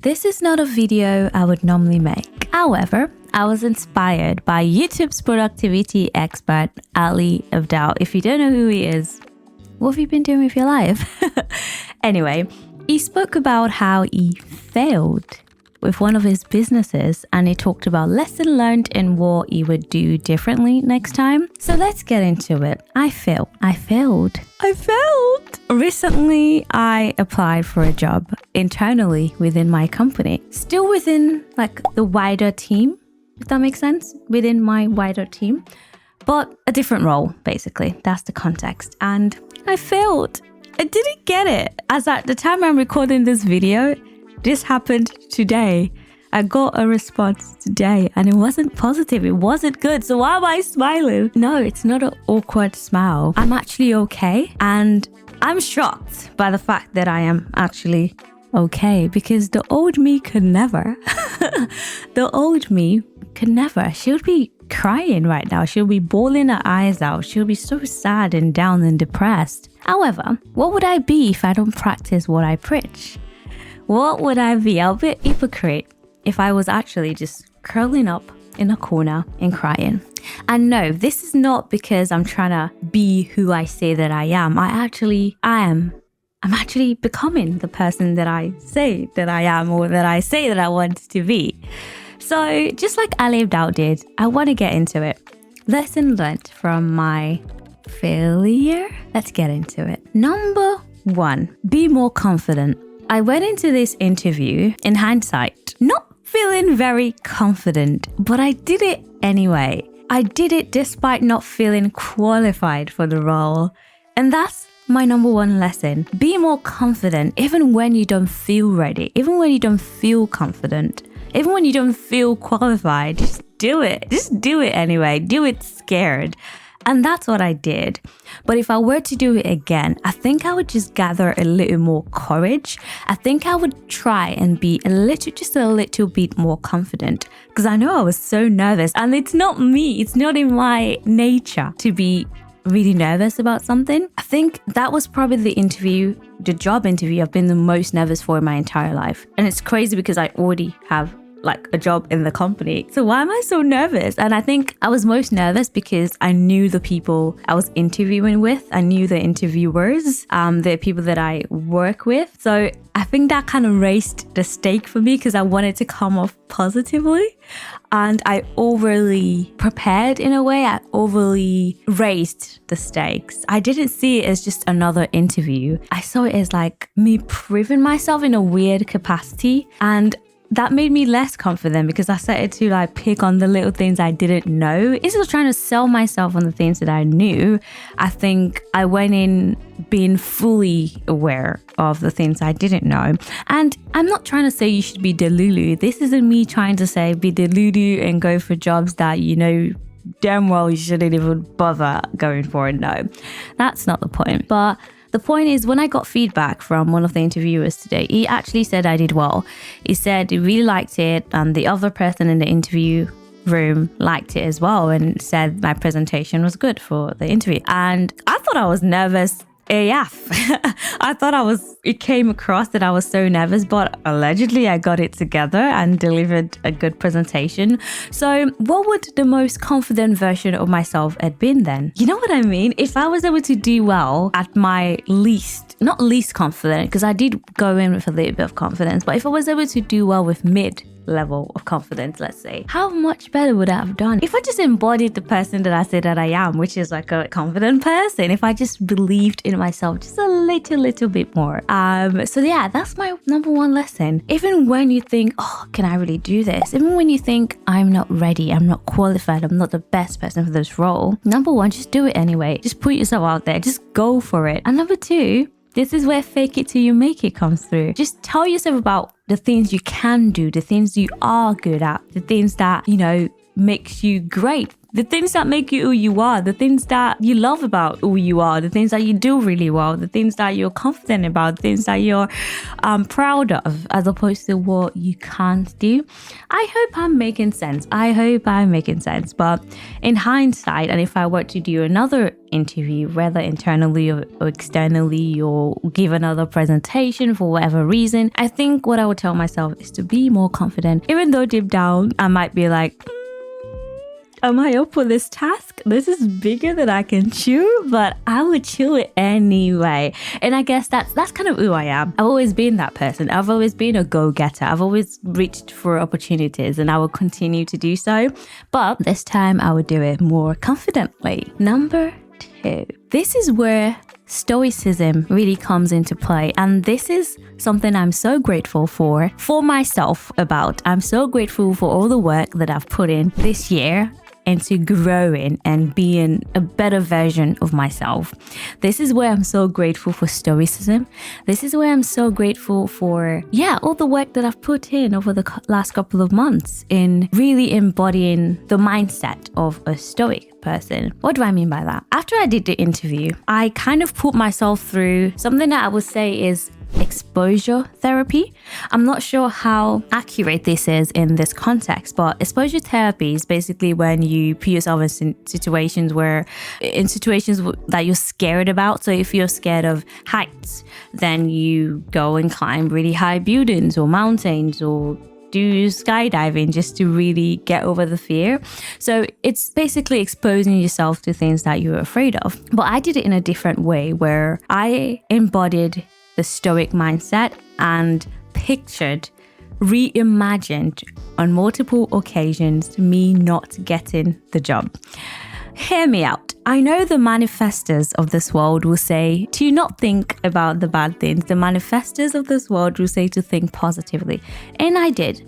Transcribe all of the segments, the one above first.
this is not a video I would normally make. However, I was inspired by YouTube's productivity expert, Ali Abdal. If you don't know who he is, what have you been doing with your life? Anyway, he spoke about how he failed with one of his businesses, and he talked about lesson learned and what he would do differently next time. So let's get into it. I failed. Recently, I applied for a job internally within my company, still within like the wider team, if that makes sense, within my wider team, but a different role, basically. That's the context. And I failed. I didn't get it. As at the time I'm recording this video, this happened today. I got a response today and it wasn't positive. It wasn't good. So why am I smiling? No, it's not an awkward smile. I'm actually okay. And I'm shocked by the fact that I am actually okay, because the old me could never. The old me could never. She would be crying right now. She'll be bawling her eyes out. She'll be so sad and down and depressed. However, what would I be if I don't practice what I preach? What would I be? I'll be a hypocrite if I was actually just curling up in a corner and crying. And no, this is not because I'm trying to be who I say that I am. I am. I'm actually becoming the person that I say that I am, or that I say that I want to be. So just like Ali Abdal did, I want to get into it. Lesson learned from my failure. Let's get into it. Number 1, be more confident. I went into this interview in hindsight, not feeling very confident, but I did it anyway. I did it despite not feeling qualified for the role. And that's my number 1 lesson. Be more confident even when you don't feel ready, even when you don't feel confident, even when you don't feel qualified. Just do it. Just do it anyway. Do it scared. And that's what I did. But if I were to do it again, I think I would just gather a little more courage. I think I would try and be just a little bit more confident, because I know I was so nervous, and it's not me. It's not in my nature to be really nervous about something. I think that was probably the job interview I've been the most nervous for in my entire life. And it's crazy because I already have like a job in the company. So why am I so nervous? And I think I was most nervous because I knew the people I was interviewing with. I knew the interviewers, the people that I work with. So I think that kind of raised the stake for me, because I wanted to come off positively. And I overly prepared in a way. I overly raised the stakes. I didn't see it as just another interview. I saw it as like me proving myself in a weird capacity. And that made me less confident, because I started to like pick on the little things I didn't know. Instead of trying to sell myself on the things that I knew, I think I went in being fully aware of the things I didn't know. And I'm not trying to say you should be delulu. This isn't me trying to say be delulu and go for jobs that you know damn well you shouldn't even bother going for. No, that's not the point. But the point is, when I got feedback from one of the interviewers today, he actually said I did well. He said he really liked it, and the other person in the interview room liked it as well, and said my presentation was good for the interview. And I thought I was nervous AF. I thought it came across that I was so nervous, but allegedly I got it together and delivered a good presentation. So what would the most confident version of myself have been then? You know what I mean? If I was able to do well at my not least confident, because I did go in with a little bit of confidence, but if I was able to do well with mid level of confidence, let's say, how much better would I have done if I just embodied the person that I say that I am, which is like a confident person? If I just believed in myself just a little bit more. So yeah, that's my number 1 lesson. Even when you think, oh, can I really do this? Even when you think I'm not ready, I'm not qualified, I'm not the best person for this role, number 1, just do it anyway. Just put yourself out there, just go for it. And number 2, this is where fake it till you make it comes through. Just tell yourself about the things you can do, the things you are good at, the things that, you know, makes you great. The things that make you who you are, the things that you love about who you are, the things that you do really well, the things that you're confident about, the things that you're proud of, as opposed to what you can't do. I hope I'm making sense. But in hindsight, and if I were to do another interview, whether internally or externally, or give another presentation for whatever reason, I think what I would tell myself is to be more confident, even though deep down I might be like, am I up for this task? This is bigger than I can chew, but I would chew it anyway. And I guess that's kind of who I am. I've always been that person. I've always been a go-getter. I've always reached for opportunities, and I will continue to do so. But this time I would do it more confidently. Number 2. This is where stoicism really comes into play, and this is something I'm so grateful for myself about. I'm so grateful for all the work that I've put in this year into growing and being a better version of myself. This is where I'm so grateful for stoicism. This is where I'm so grateful for, all the work that I've put in over the last couple of months in really embodying the mindset of a stoic person. What do I mean by that? After I did the interview, I kind of put myself through something that I would say is exposure therapy. I'm not sure how accurate this is in this context, but exposure therapy is basically when you put yourself in situations that you're scared about. So if you're scared of heights, then you go and climb really high buildings or mountains, or do skydiving just to really get over the fear. So it's basically exposing yourself to things that you're afraid of. But I did it in a different way, where I embodied the stoic mindset and reimagined on multiple occasions me not getting the job. Hear me out. I know the manifestors of this world will say to not think about the bad things. The manifestors of this world will say to think positively. And I did.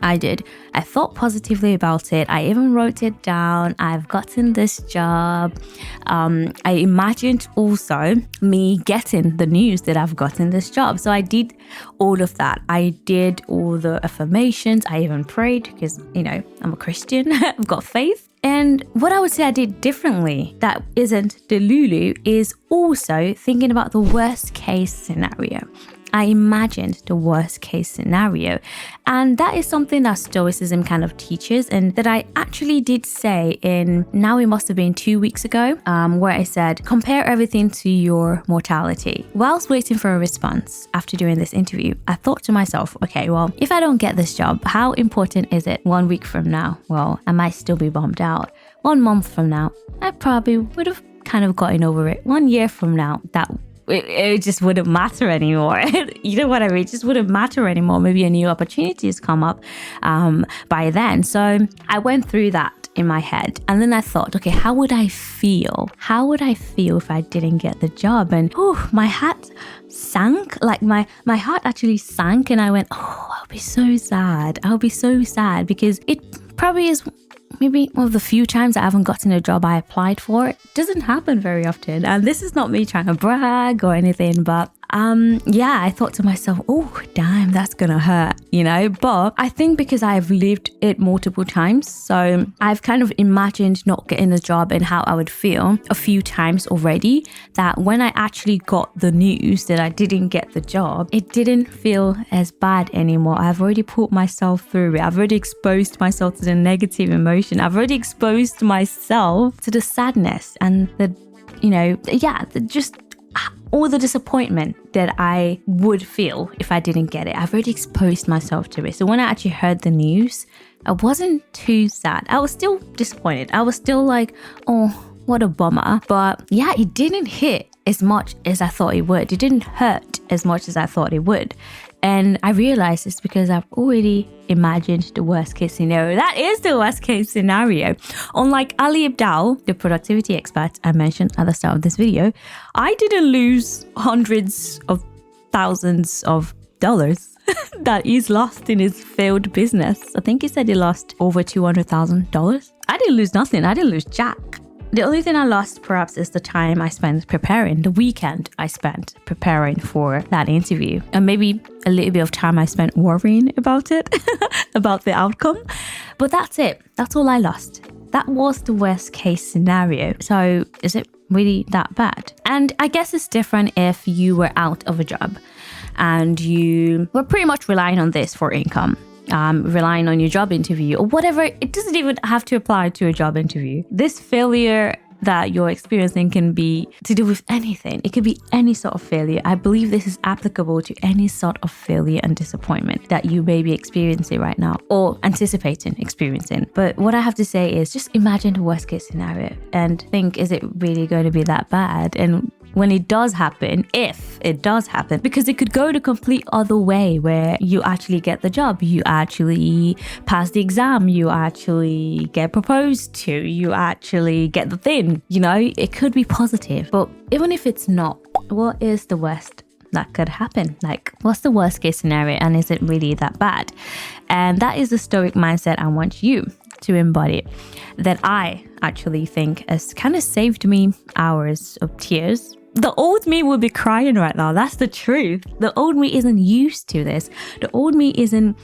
I thought positively about it. I even wrote it down. I've gotten this job. I imagined also me getting the news that I've gotten this job. So I did all of that. I did all the affirmations. I even prayed because, I'm a Christian. I've got faith. And what I would say I did differently that isn't Delulu is also thinking about the worst case scenario. I imagined the worst case scenario. And that is something that Stoicism kind of teaches, and that I actually did say it must have been 2 weeks ago, where I said, compare everything to your mortality. Whilst waiting for a response after doing this interview, I thought to myself, okay, well, if I don't get this job, how important is it 1 week from now? Well, I might still be bummed out. 1 month from now, I probably would have kind of gotten over it. 1 year from now, it just wouldn't matter anymore. You know what I mean? It just wouldn't matter anymore. Maybe a new opportunity has come up by then. So I went through that in my head. And then I thought, okay, how would I feel? How would I feel if I didn't get the job? And my heart sank. Like my heart actually sank. And I went, I'll be so sad. I'll be so sad, because it probably is maybe one of the few times I haven't gotten a job I applied for. It doesn't happen very often. And this is not me trying to brag or anything, but I thought to myself, damn, that's gonna hurt, But I think because I've lived it multiple times, so I've kind of imagined not getting a job and how I would feel a few times already, that when I actually got the news that I didn't get the job, it didn't feel as bad anymore. I've already put myself through it. I've already exposed myself to the negative emotion. I've already exposed myself to the sadness and just all the disappointment that I would feel if I didn't get it. I've already exposed myself to it. So when I actually heard the news, I wasn't too sad. I was still disappointed. I was still like, what a bummer. But it didn't hit as much as I thought it would. It didn't hurt as much as I thought it would. And I realized it's because I've already imagined the worst case scenario. That is the worst case scenario. Unlike Ali Abdaal, the productivity expert I mentioned at the start of this video, I didn't lose hundreds of thousands of dollars that he's lost in his failed business. I think he said he lost over $200,000. I didn't lose nothing. I didn't lose jack. The only thing I lost perhaps is the time I spent preparing, the weekend I spent preparing for that interview, and maybe a little bit of time I spent worrying about it, about the outcome. But that's it. That's all I lost. that was the worst case scenario. So is it really that bad? And I guess it's different if you were out of a job and you were pretty much relying on this for income. Relying on your job interview or whatever. It doesn't even have to apply to a job interview. This failure that you're experiencing can be to do with anything. It could be any sort of failure. I believe this is applicable to any sort of failure and disappointment that you may be experiencing right now or anticipating experiencing. But what I have to say is just imagine the worst case scenario and think, is it really going to be that bad? And when it does happen, if it does happen, because it could go the complete other way where you actually get the job, you actually pass the exam, you actually get proposed to, you actually get the thing, it could be positive. But even if it's not, what is the worst that could happen? Like, what's the worst case scenario and is it really that bad? And that is the stoic mindset I want you to embody, that I actually think has kind of saved me hours of tears. The old me would be crying right now. That's the truth. The old me isn't used to this. The old me isn't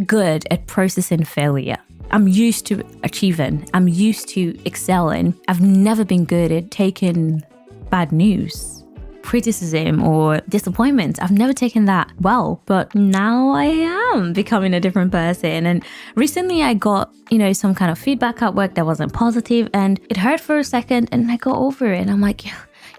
good at processing failure. I'm used to achieving. I'm used to excelling. I've never been good at taking bad news, criticism, or disappointment. I've never taken that well, but now I am becoming a different person. And recently I got, some kind of feedback at work that wasn't positive and it hurt for a second and I got over it. And I'm like, you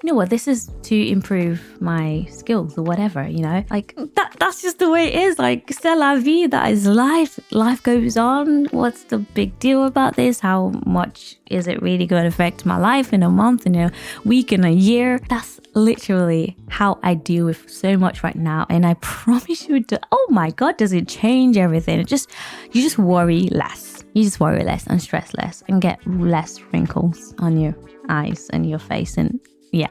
know what, this is to improve my skills or whatever, like that's just the way it is. Like, c'est la vie, that is life. Life goes on. What's the big deal about this? How much is it really going to affect my life in a month, in a week, in a year? That's literally how I deal with so much right now. And I promise you, oh my God, does it change everything? You just worry less. You just worry less and stress less and get less wrinkles on your eyes and your face and yeah.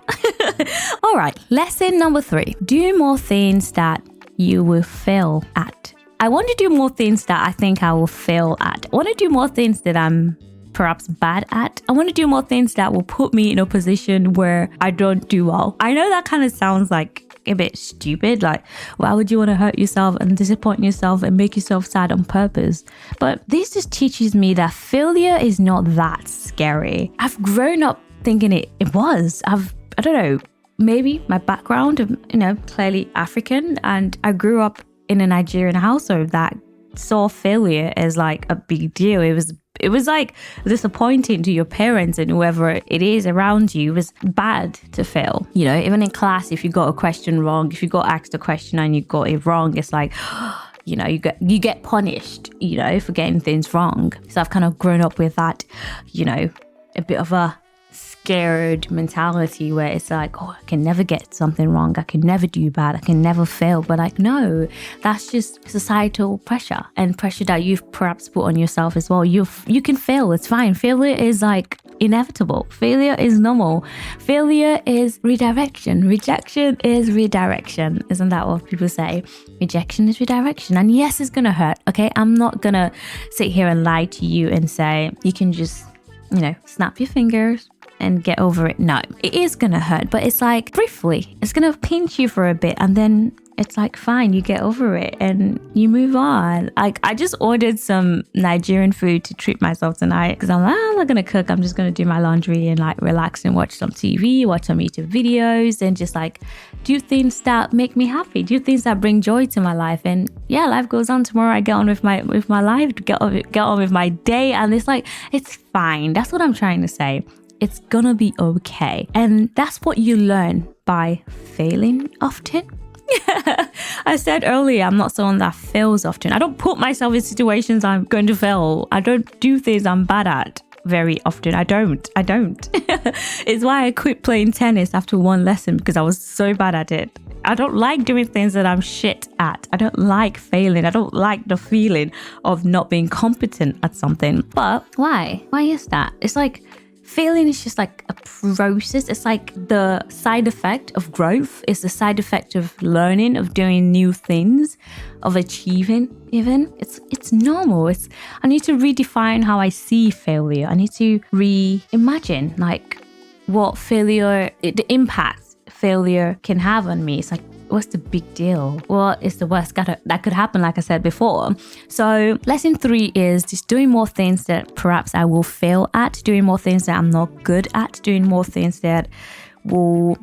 All right. Lesson number 3. Do more things that you will fail at. I want to do more things that I think I will fail at. I want to do more things that I'm perhaps bad at. I want to do more things that will put me in a position where I don't do well. I know that kind of sounds like a bit stupid. Like, why would you want to hurt yourself and disappoint yourself and make yourself sad on purpose? But this just teaches me that failure is not that scary. I've grown up thinking it was. I don't know, maybe my background, clearly African, and I grew up in a Nigerian household that saw failure as like a big deal. It was like disappointing to your parents and whoever it is around you. It was bad to fail. Even in class, if you got a question wrong, if you got asked a question and you got it wrong, it's like, you get punished, for getting things wrong. So I've kind of grown up with that, a bit of a scared mentality where it's like, oh, I can never get something wrong. I can never do bad. I can never fail. But like, no, that's just societal pressure and pressure that you've perhaps put on yourself as well. You can fail. It's fine. Failure is like inevitable. Failure is normal. Failure is redirection. Rejection is redirection. Isn't that what people say? Rejection is redirection. And yes, it's going to hurt. Okay. I'm not going to sit here and lie to you and say you can just, snap your fingers and get over it. No, it is gonna hurt, but it's like briefly. It's gonna pinch you for a bit and then it's like fine, you get over it and you move on. Like, I just ordered some Nigerian food to treat myself tonight because I'm like, I'm not gonna cook. I'm just gonna do my laundry and like relax and watch some TV, watch some YouTube videos and just like do things that make me happy, do things that bring joy to my life. And yeah, life goes on. Tomorrow I get on with my life, get on with my day, and it's like, it's fine. That's what I'm trying to say. It's gonna be okay. And that's what you learn by failing often. I said earlier, I'm not someone that fails often. I don't put myself in situations I'm going to fail. I don't do things I'm bad at very often. I don't. It's why I quit playing tennis after one lesson, because I was so bad at it. I don't like doing things that I'm shit at. I don't like failing. I don't like the feeling of not being competent at something. But why? Why is that? It's like, failing is just like a process. It's like the side effect of growth. It's the side effect of learning, of doing new things, of achieving even. It's normal. I need to redefine how I see failure. I need to reimagine like what failure, the impact failure can have on me. It's like what's the big deal? What is the worst that could happen, like I said before? So lesson 3 is just doing more things that perhaps I will fail at, doing more things that I'm not good at, doing more things that will,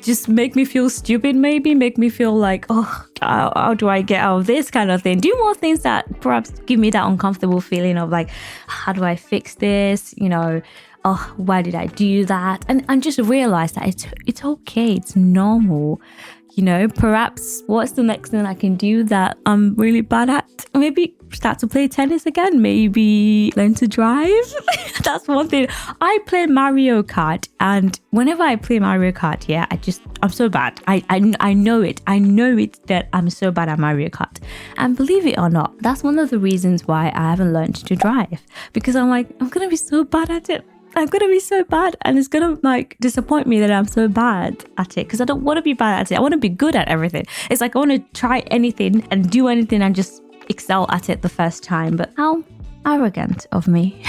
just make me feel stupid, maybe make me feel like, how do I get out of this kind of thing? Do more things that perhaps give me that uncomfortable feeling of like, how do I fix this? Why did I do that? And just realize that it's okay. It's normal. Perhaps what's the next thing I can do that I'm really bad at? Maybe start to play tennis again. Maybe learn to drive. That's one thing. I play Mario Kart, and whenever I play Mario Kart, I'm so bad. I know it. I know it that I'm so bad at Mario Kart. And believe it or not, that's one of the reasons why I haven't learned to drive. Because I'm like, I'm going to be so bad at it. I'm going to be so bad, and it's going to disappoint me that I'm so bad at it, because I don't want to be bad at it. I want to be good at everything. It's like I want to try anything and do anything and just excel at it the first time. But how arrogant of me,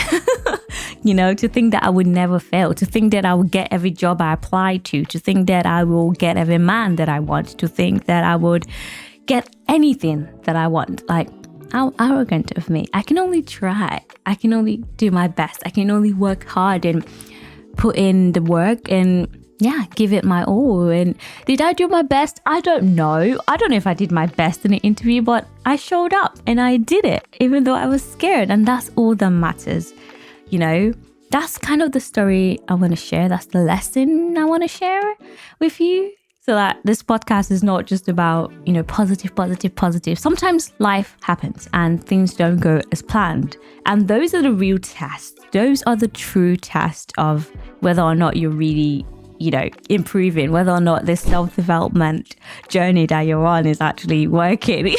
to think that I would never fail, to think that I would get every job I apply to think that I will get every man that I want, to think that I would get anything that I want. Like, how arrogant of me. I can only try. I can only do my best. I can only work hard and put in the work and give it my all. And did I do my best? I don't know. I don't know if I did my best in the interview, but I showed up and I did it, even though I was scared. And that's all that matters. That's kind of the story I want to share. That's the lesson I want to share with you. So that this podcast is not just about, positive. Sometimes life happens and things don't go as planned. And those are the real tests. Those are the true tests of whether or not you're really, improving, whether or not this self-development journey that you're on is actually working.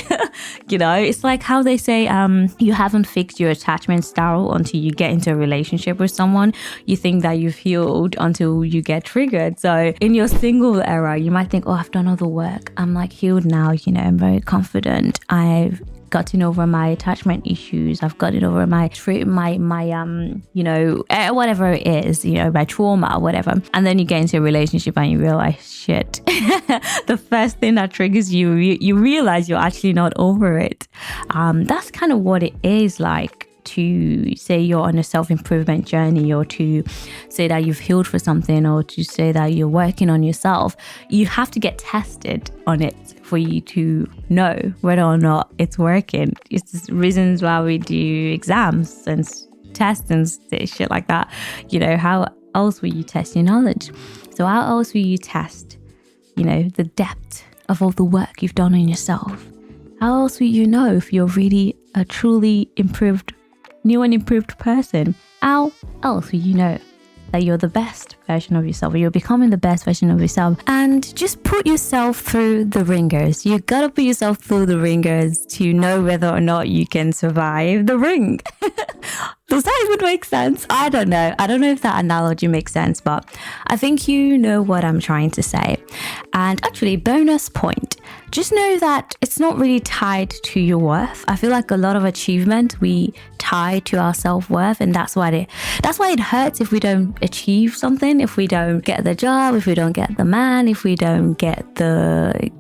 It's like how they say, you haven't fixed your attachment style until you get into a relationship with someone. You think that you've healed until you get triggered. So in your single era, you might think, I've done all the work. I'm healed now. I'm very confident. I've gotten over my attachment issues. I've gotten over my whatever it is, my trauma or whatever. And then you get into a relationship and you realize, shit, the first thing that triggers you, you realize you're actually not over it. That's kind of what it is like to say you're on a self-improvement journey, or to say that you've healed for something, or to say that you're working on yourself. You have to get tested on it for you to know whether or not it's working. It's reasons why we do exams and tests and shit like that. How else will you test your knowledge? So how else will you test, the depth of all the work you've done on yourself? How else will you know if you're really a truly new and improved person? How else will you know that you're the best version of yourself, or you're becoming the best version of yourself? And just put yourself through the ringers. You gotta put yourself through the ringers to know whether or not you can survive the ring. Does that even make sense? I don't know. I don't know if that analogy makes sense, but I think you know what I'm trying to say. And actually, bonus point, just know that it's not really tied to your worth. I feel like a lot of achievement we tie to our self-worth, and that's why it hurts if we don't achieve something, if we don't get the job, if we don't get the man, if we don't get the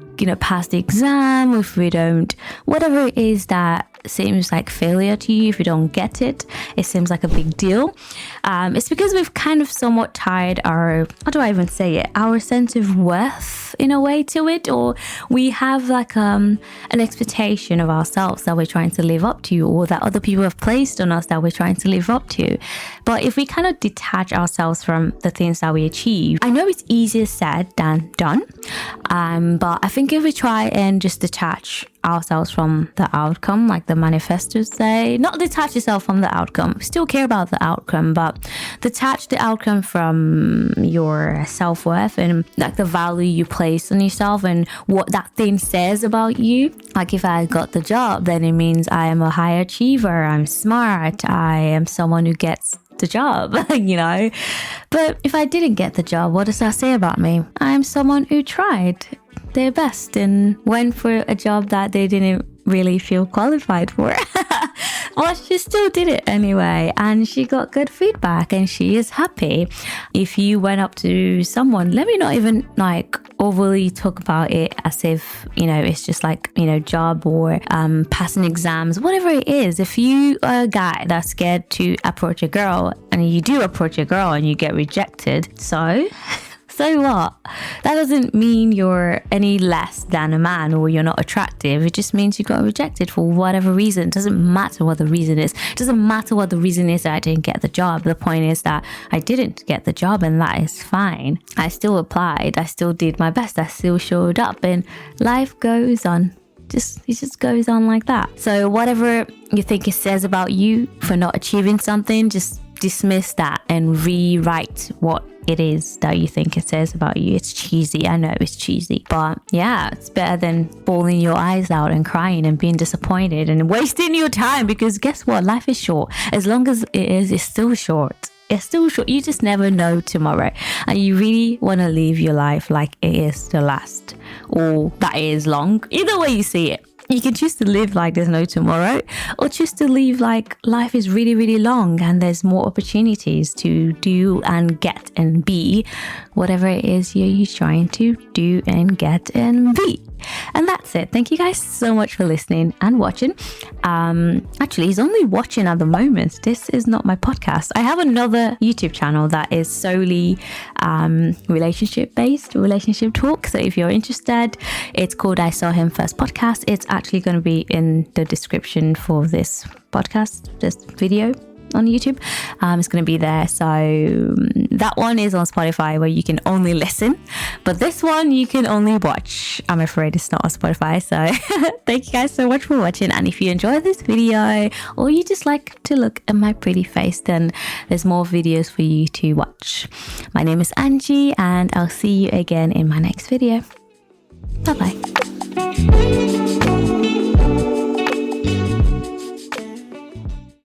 pass the exam, if we don't, whatever it is that seems like failure to you, if you don't get it, it seems like a big deal. It's because we've kind of somewhat tied our, how do I even say it, our sense of worth in a way to it, or we have an expectation of ourselves that we're trying to live up to, or that other people have placed on us that we're trying to live up to. But if we kind of detach ourselves from the things that we achieve, I know it's easier said than done, but I think if we try and just detach ourselves from the outcome, like the manifestos say, not detach yourself from the outcome, still care about the outcome, but detach the outcome from your self-worth and the value you place on yourself and what that thing says about you. Like if I got the job, then it means I am a high achiever, I'm smart, I am someone who gets the job, But if I didn't get the job, what does that say about me? I'm someone who tried their best and went for a job that they didn't really feel qualified for. Well, she still did it anyway, and she got good feedback and she is happy. If you went up to someone, let me not even overly talk about it as if, it's just like, job or passing exams, whatever it is. If you are a guy that's scared to approach a girl and you do approach a girl and you get rejected, so what? That doesn't mean you're any less than a man or you're not attractive. It just means you got rejected for whatever reason. It doesn't matter what the reason is. It doesn't matter what the reason is that I didn't get the job. The point is that I didn't get the job, and that is fine. I still applied. I still did my best. I still showed up, and life goes on. It just goes on like that. So whatever you think it says about you for not achieving something, just dismiss that and rewrite what it is that you think it says about you. It's cheesy. I know it's cheesy, but yeah, it's better than bawling your eyes out and crying and being disappointed and wasting your time, because guess what? Life is short. As long as it is, it's still short. It's still short. You just never know tomorrow. And you really want to live your life like it is the last, or that it is long. Either way you see it. You can choose to live like there's no tomorrow, or choose to live like life is really, really long and there's more opportunities to do and get and be whatever it is you're trying to do and get and be. And that's it. Thank you guys so much for listening and watching. Actually, he's only watching at the moment. This is not my podcast. I have another YouTube channel that is solely relationship talk. So if you're interested, it's called I Saw Him First Podcast. It's actually going to be in the description for this podcast, this video on YouTube. It's going to be there. So that one is on Spotify, where you can only listen, but this one you can only watch. I'm afraid it's not on Spotify. So thank you guys so much for watching. And if you enjoyed this video, or you just like to look at my pretty face, then there's more videos for you to watch. My name is Anjy, and I'll see you again in my next video. Bye bye.